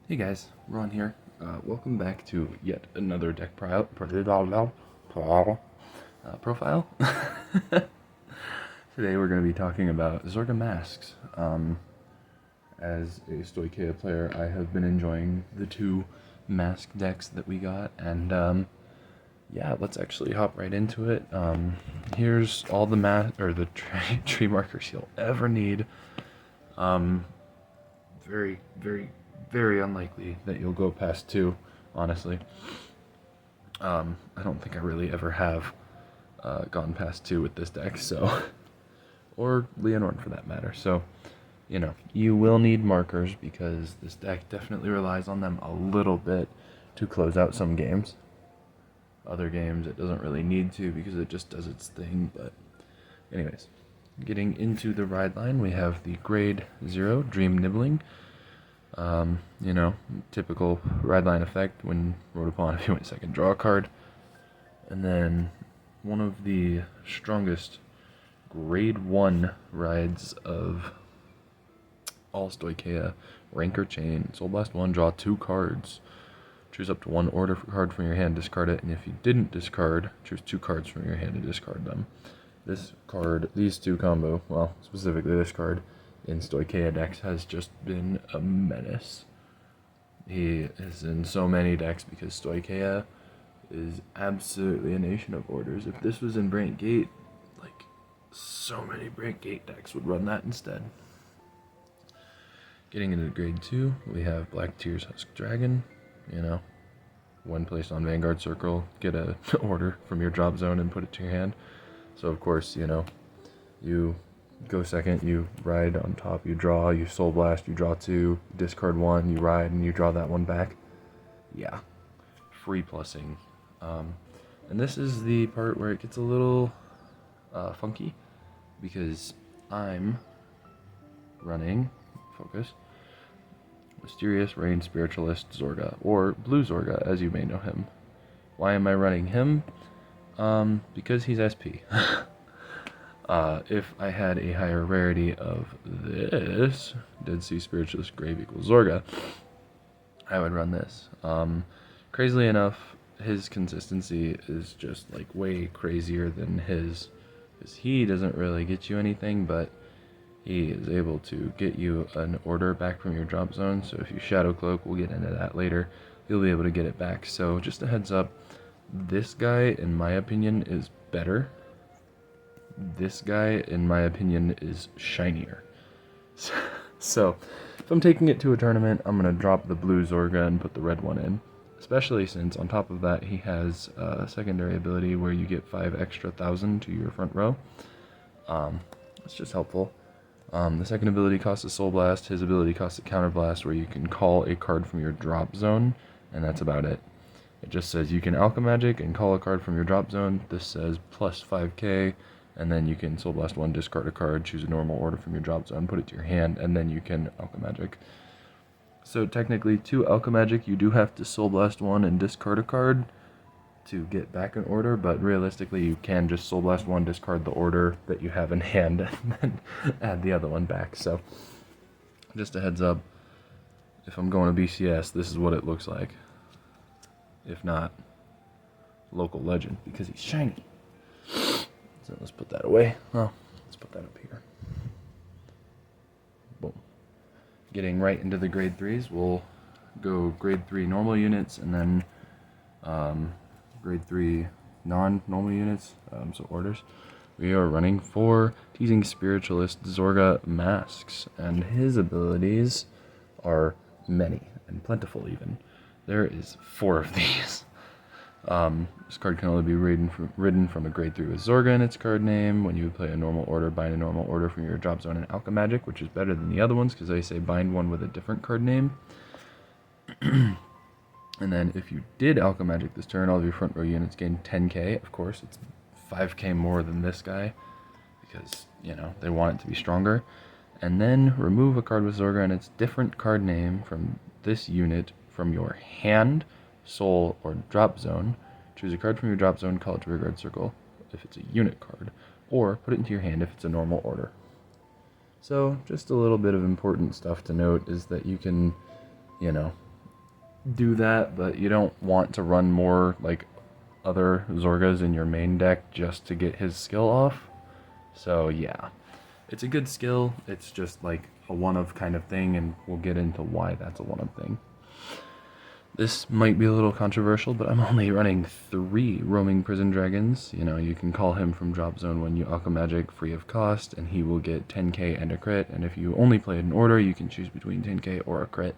Hey guys, Ron here. Welcome back to yet another deck profile. Today we're going to be talking about Zorga Masques. As a Stoicheia player, I have been enjoying the two mask decks that we got, and yeah, let's actually hop right into it. Here's all the tree markers you'll ever need. Very, very, very unlikely that you'll go past 2, honestly. I don't think I really ever have gone past 2 with this deck, so... or Leonord for that matter, so... you will need markers because this deck definitely relies on them a little bit to close out some games. Other games it doesn't really need to because it just does its thing, but... anyways, getting into the ride line, we have the grade 0, Dream Nibbling. Typical ride line effect when rolled upon if you went second, draw a card. And then one of the strongest grade 1 rides of all Stoicheia, Ranker Chain. Soul Blast 1, draw 2 cards. Choose up to 1 order card from your hand, discard it, and if you didn't discard, choose 2 cards from your hand and discard them. This card, these two combo, well, specifically this card, in Stoicheia decks has just been a menace. He is in so many decks because Stoicheia is absolutely a nation of orders. If this was in Brant Gate, like, so many Brant Gate decks would run that instead. Getting into grade 2, we have Black Tears Husk Dragon. When placed on Vanguard Circle, get a order from your drop zone and put it to your hand. So of course, you go second, you ride on top, you draw, you Soul Blast, you draw 2, discard 1, you ride, and you draw that one back. Yeah, free plussing. And this is the part where it gets a little funky, because I'm running, focus, Mysterious Rain Spiritualist Zorga, or Blue Zorga, as you may know him. Why am I running him? Because he's SP. If I had a higher rarity of this, Dead Sea Spiritualist Grave equals Zorga, I would run this. Crazily enough, his consistency is just like way crazier than his, because he doesn't really get you anything, but he is able to get you an order back from your drop zone. So if you Shadow Cloak, we'll get into that later, you'll be able to get it back. So just a heads up, this guy, in my opinion, is better. This guy, in my opinion, is shinier. So, if I'm taking it to a tournament, I'm going to drop the blue Zorga and put the red one in. Especially since, on top of that, he has a secondary ability where you get 5 extra 1,000 to your front row. It's just helpful. The second ability costs a Soul Blast. His ability costs a Counter Blast, where you can call a card from your drop zone, and that's about it. It just says you can Alchemagic and call a card from your drop zone. This says plus 5k, and then you can Soul Blast 1, discard a card, choose a normal order from your drop zone, put it to your hand, and then you can Alchemagic. So technically, to Alchemagic, you do have to Soul Blast 1 and discard a card to get back an order, but realistically, you can just Soul Blast 1, discard the order that you have in hand, and then add the other one back. So, just a heads up, if I'm going to BCS, this is what it looks like. If not, local legend, because he's shiny. So let's put that away. Well, let's put that up here. Boom. Getting right into the grade 3s, we'll go grade 3 normal units, and then grade 3 non-normal units, so orders. We are running for Teasing Spiritualist Zorga Masques, and his abilities are many, and plentiful even. There is 4 of these. This card can only be ridden from a grade 3 with Zorga in its card name. When you would play a normal order, bind a normal order from your drop zone in Alchemagic, which is better than the other ones because they say bind one with a different card name. And then if you did Alchemagic this turn, all of your front row units gain 10k. Of course, it's 5k more than this guy because, they want it to be stronger. And then remove a card with Zorga and its different card name from this unit from your hand, soul, or drop zone. Choose a card from your drop zone, call it to Vanguard Circle if it's a unit card, or put it into your hand if it's a normal order. So just a little bit of important stuff to note is that you can, do that, but you don't want to run more like other Zorgas in your main deck just to get his skill off. So yeah, it's a good skill. It's just like a one-of kind of thing, and we'll get into why that's a one-of thing. This might be a little controversial, but I'm only running 3 roaming prison dragons. You know, you can call him from drop zone when you alchemy magic free of cost, and he will get 10k and a crit. And if you only play in order, you can choose between 10k or a crit.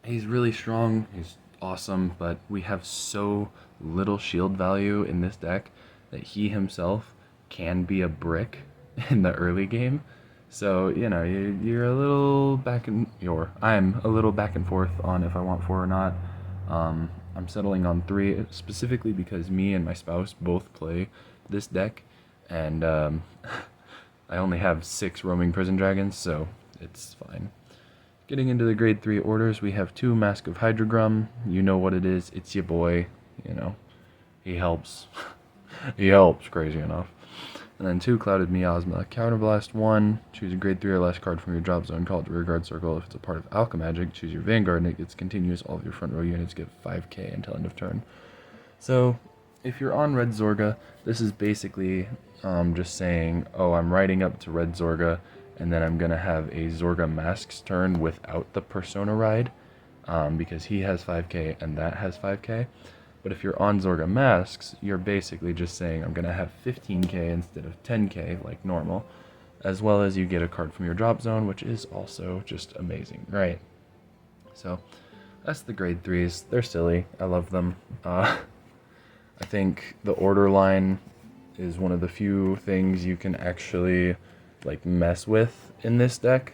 He's really strong. He's awesome, but we have so little shield value in this deck that he himself can be a brick in the early game. So, you know, you're a little I'm a little back and forth on if I want 4 or not. I'm settling on 3 specifically because me and my spouse both play this deck, and I only have 6 roaming prison dragons, so it's fine. Getting into the grade 3 orders, we have 2 Mask of Hydrogrum. You know what it is. It's your boy. You know, he helps. He helps, crazy enough. And then 2 Clouded Miasma. Counterblast 1. Choose a grade 3 or less card from your drop zone. Call it to rearguard circle. If it's a part of alchemy magic, choose your Vanguard, and it gets continuous. All of your front row units get 5k until end of turn. So, if you're on Red Zorga, this is basically just saying, oh, I'm riding up to Red Zorga, and then I'm going to have a Zorga Masques turn without the Persona ride, because he has 5k and that has 5k. But if you're on Zorga Masques, you're basically just saying I'm going to have 15k instead of 10k like normal, as well as you get a card from your drop zone, which is also just amazing, right? So that's the grade 3s. They're silly. I love them. I think the order line is one of the few things you can actually like mess with in this deck,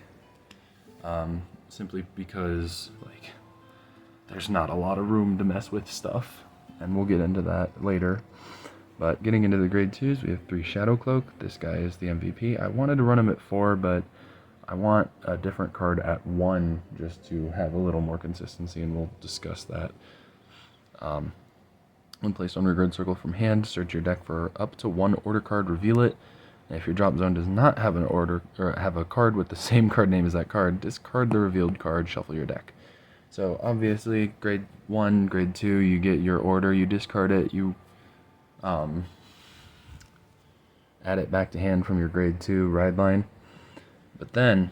simply because like there's not a lot of room to mess with stuff, and we'll get into that later. But getting into the grade 2s, we have 3 Shadow Cloak. This guy is the MVP. I wanted to run him at 4, but I want a different card at 1 just to have a little more consistency, and we'll discuss that. When placed on rearguard circle from hand, search your deck for up to 1 order card, reveal it. And if your drop zone does not have an order or have a card with the same card name as that card, discard the revealed card, shuffle your deck. So obviously, grade 1, grade 2, you get your order, you discard it, you add it back to hand from your grade 2 ride line. But then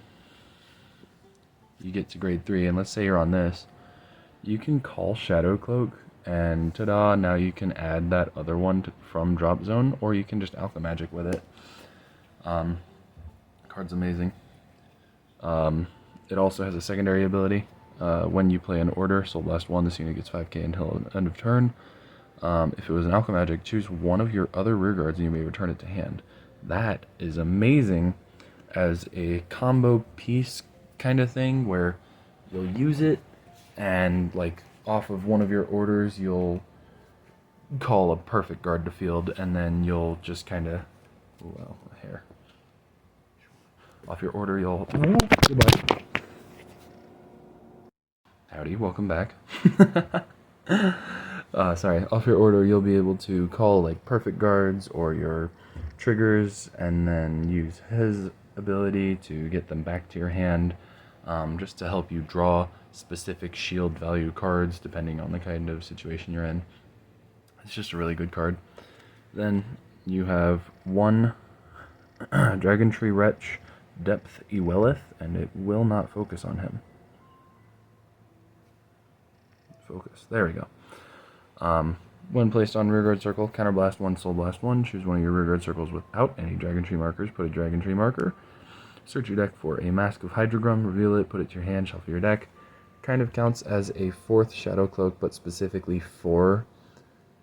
you get to grade 3, and let's say you're on this, you can call Shadow Cloak, and ta-da, now you can add that other one from drop zone, or you can just alchemy magic with it. Card's amazing. It also has a secondary ability. When you play an order, Soul Blast 1, this unit gets 5k until end of turn. If it was an alchemy magic, choose one of your other rear guards and you may return it to hand. That is amazing as a combo piece kind of thing, where you'll use it and like off of one of your orders you'll call a perfect guard to field, and then you'll just kind of, well, hair off your order you'll goodbye. Howdy, welcome back. Sorry, off your order you'll be able to call like perfect guards or your triggers, and then use his ability to get them back to your hand, just to help you draw specific shield value cards depending on the kind of situation you're in. It's just a really good card. Then you have 1 Dragon Tree Wretch, Depth Ewelleth, and it will not focus on him. Focus. There we go. When placed on rearguard circle, counterblast 1, soul blast 1. Choose one of your rearguard circles without any Dragon Tree markers. Put a Dragon Tree marker. Search your deck for a Mask of Hydrogrum. Reveal it. Put it to your hand. Shuffle your deck. Kind of counts as a 4th Shadow Cloak, but specifically for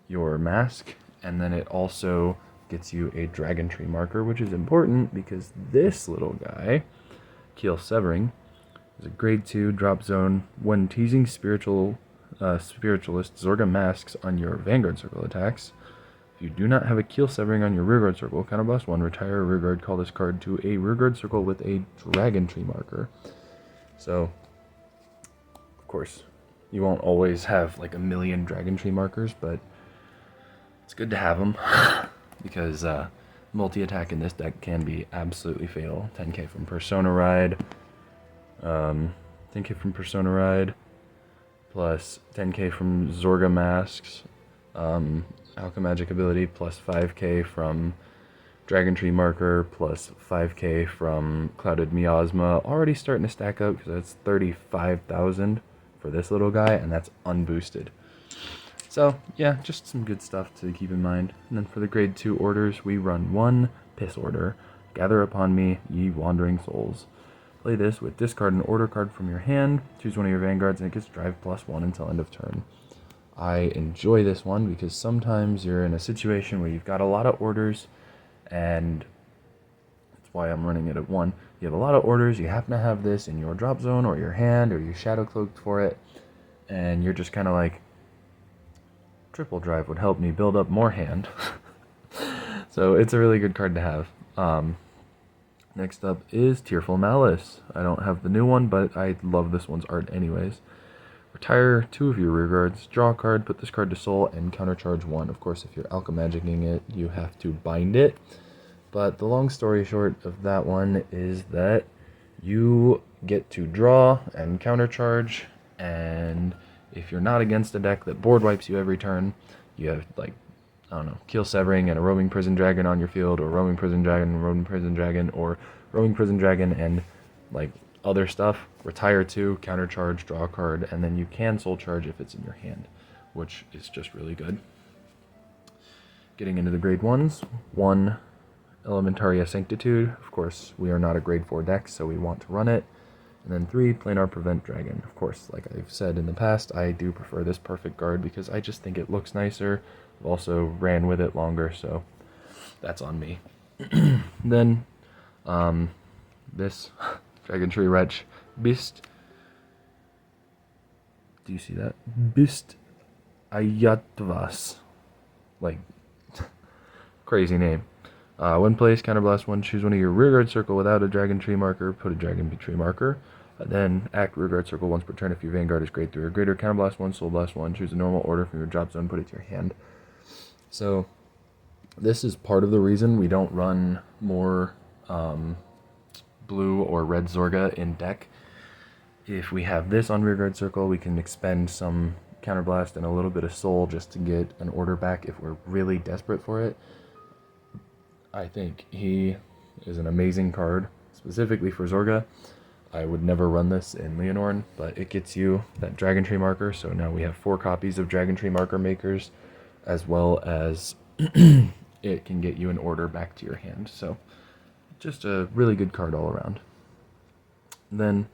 your mask. And then it also gets you a Dragon Tree marker, which is important because this little guy, Keel Severing, is a grade 2 drop zone. When teasing Spiritualist Zorga Masques on your Vanguard Circle attacks, if you do not have a Keel Severing on your Rearguard Circle, counterblast 1, retire a Rearguard, call this card to a Rearguard Circle with a Dragon Tree marker. So, of course, you won't always have like a million Dragon Tree markers, but it's good to have them because multi-attack in this deck can be absolutely fatal. 10k from Persona Ride, 10k from Persona Ride, plus 10k from Zorga Masques, Alchemagic ability, plus 5k from Dragon Tree Marker, plus 5k from Clouded Miasma. Already starting to stack up because that's 35,000 for this little guy, and that's unboosted. So, yeah, just some good stuff to keep in mind. And then for the grade 2 orders, we run 1 Piss Order. Gather upon me, ye wandering souls. Play this with discard an order card from your hand, choose one of your vanguards, and it gets drive +1 until end of turn. I enjoy this one because sometimes you're in a situation where you've got a lot of orders, and that's why I'm running it at 1. You have a lot of orders, you happen to have this in your drop zone or your hand, or you shadow cloaked for it, and you're just kind of like, triple drive would help me build up more hand. So it's a really good card to have. Next up is Tearful Malice. I don't have the new one, but I love this one's art anyways. Retire 2 of your rear guards, draw a card, put this card to soul, and countercharge 1. Of course, if you're alchemagicking it, you have to bind it. But the long story short of that one is that you get to draw and countercharge, and if you're not against a deck that board wipes you every turn, you have, like, I don't know, Keel Severing and a Roaming Prison Dragon on your field, or Roaming Prison Dragon, or Roaming Prison Dragon and, like, other stuff. Retire 2, countercharge, draw a card, and then you can soul charge if it's in your hand, which is just really good. Getting into the grade 1s, 1 Elementaria Sanctitude. Of course, we are not a grade 4 deck, so we want to run it. And then 3, Planar Prevent Dragon. Of course, like I've said in the past, I do prefer this perfect guard because I just think it looks nicer. I've also ran with it longer, so that's on me. Then, this Dragon Tree Wretch Bist. Do you see that? Bist Ayatvas. Like, crazy name. When placed, counterblast 1, choose one of your rearguard circle without a Dragon Tree marker, put a Dragon Tree marker. Then act rearguard circle once per turn if your vanguard is grade 3 or greater. Counterblast 1, soul blast 1, choose a normal order from your drop zone, put it to your hand. So, this is part of the reason we don't run more blue or red Zorga in deck. If we have this on rearguard circle, we can expend some counterblast and a little bit of soul just to get an order back if we're really desperate for it. I think he is an amazing card, specifically for Zorga. I would never run this in Leonorn, but it gets you that Dragon Tree marker, so now we have 4 copies of Dragon Tree marker makers, as well as it can get you an order back to your hand, so just a really good card all around. Then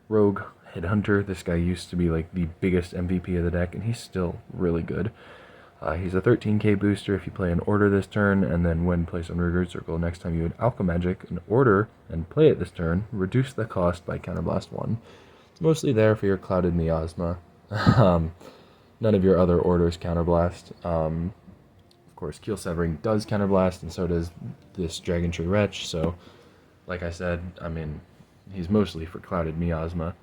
Rogue Headhunter. This guy used to be like the biggest MVP of the deck, and he's still really good. He's a 13k booster if you play an order this turn, and then when placed on rearguard circle, next time you would Alchemagic an order and play it this turn, reduce the cost by counterblast 1. It's mostly there for your Clouded Miasma. None of your other orders counterblast. Of course, Keel Severing does counterblast, and so does this Dragon Tree Wretch, so like I said, I mean, he's mostly for Clouded Miasma.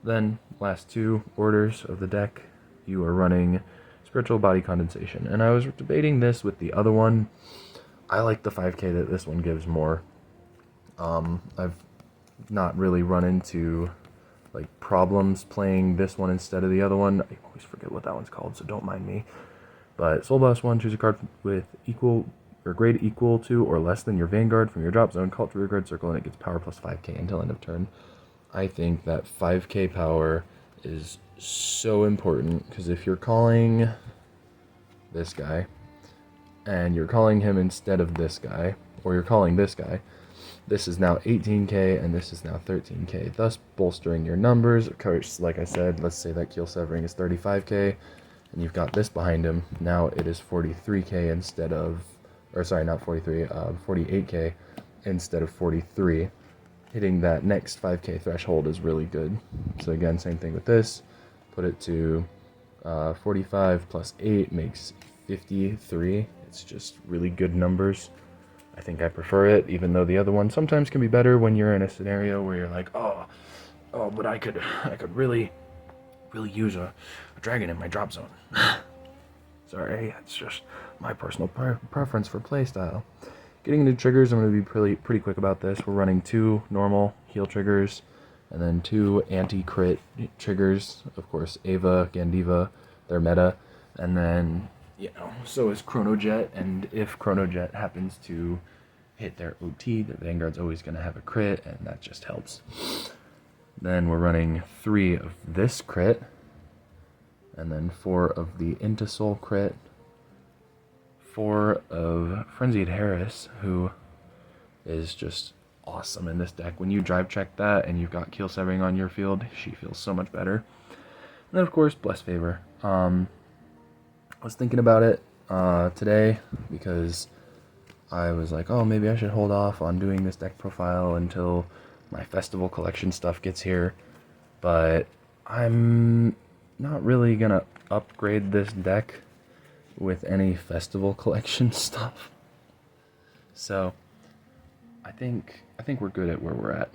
Then, last 2 orders of the deck, you are running Spiritual Body Condensation. And I was debating this with the other one. I like the 5k that this one gives more. I've not really run into like problems playing this one instead of the other one. I always forget what that one's called, so don't mind me. But Soul Blast 1, choose a card with equal or grade equal to or less than your Vanguard from your drop zone, call it to rearguard circle, and it gets power plus 5k until end of turn. I think that 5k power is so important, because if you're calling this guy, and you're calling him instead of this guy, or you're calling this guy, this is now 18k, and this is now 13k, thus bolstering your numbers. Of course, like I said, let's say that Keel Severing is 35k, and you've got this behind him, now it is 43k instead of, or sorry, not 43, 48k instead of 43. Hitting that next 5k threshold is really good. So again, same thing with this. Put it to 45 plus 8 makes 53. It's just really good numbers. I think I prefer it, even though the other one sometimes can be better when you're in a scenario where you're like, oh, but I could really use a dragon in my drop zone. Sorry, it's just my personal preference for playstyle. Getting into triggers, I'm going to be pretty quick about this. We're running 2 normal heal triggers, and then 2 anti-crit triggers. Of course, Ava, Gandiva, they're meta, and then, you know, so is Chronojet, and if Chronojet happens to hit their OT, the Vanguard's always going to have a crit, and that just helps. Then we're running 3 of this crit, and then 4 of the Into Soul crit, 4 of Frenzied Harris, who is just awesome in this deck. When you drive check that and you've got Keel Severing on your field, she feels so much better. And then of course, Blessed Favor. I was thinking about it today because I was like, oh, maybe I should hold off on doing this deck profile until my festival collection stuff gets here. But I'm not really gonna upgrade this deck with any festival collection stuff. So I think we're good at where we're at.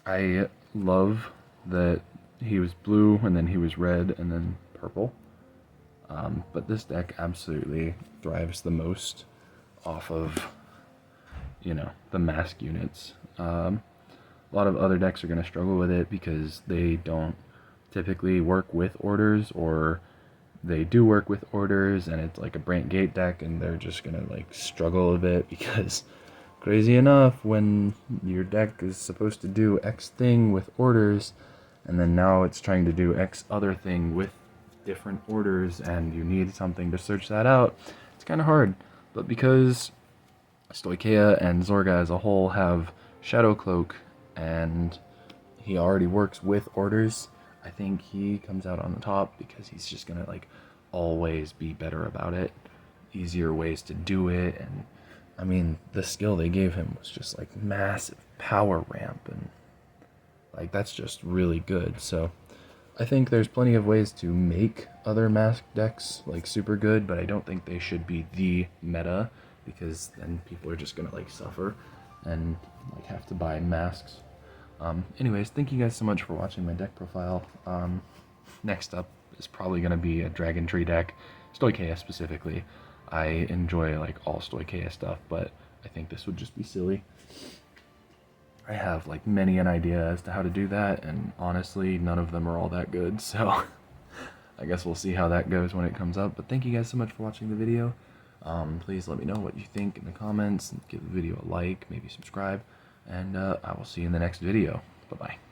I love that he was blue and then he was red and then purple. But this deck absolutely thrives the most off of, you know, the mask units. A lot of other decks are going to struggle with it because they don't typically work with orders, or they do work with orders and it's like a Brant Gate deck and they're just going to like struggle a bit because, crazy enough, when your deck is supposed to do X thing with orders and then now it's trying to do X other thing with different orders and you need something to search that out, it's kind of hard. But because Stoicheia and Zorga as a whole have Shadow Cloak and he already works with orders, I think he comes out on the top because he's just gonna like always be better about it, easier ways to do it. And I mean, the skill they gave him was just like massive power ramp, and like that's just really good. So I think there's plenty of ways to make other mask decks like super good, but I don't think they should be the meta, because then people are just gonna like suffer and like have to buy masks. Anyways, thank you guys so much for watching my deck profile. Next up is probably gonna be a Dragon Tree deck, Stoicheia specifically. I enjoy like all Stoicheia stuff, but I think this would just be silly. I have like many an idea as to how to do that, and honestly, none of them are all that good, so I guess we'll see how that goes when it comes up. But thank you guys so much for watching the video. Please let me know what you think in the comments, and give the video a like, maybe subscribe, and I will see you in the next video. Bye-bye.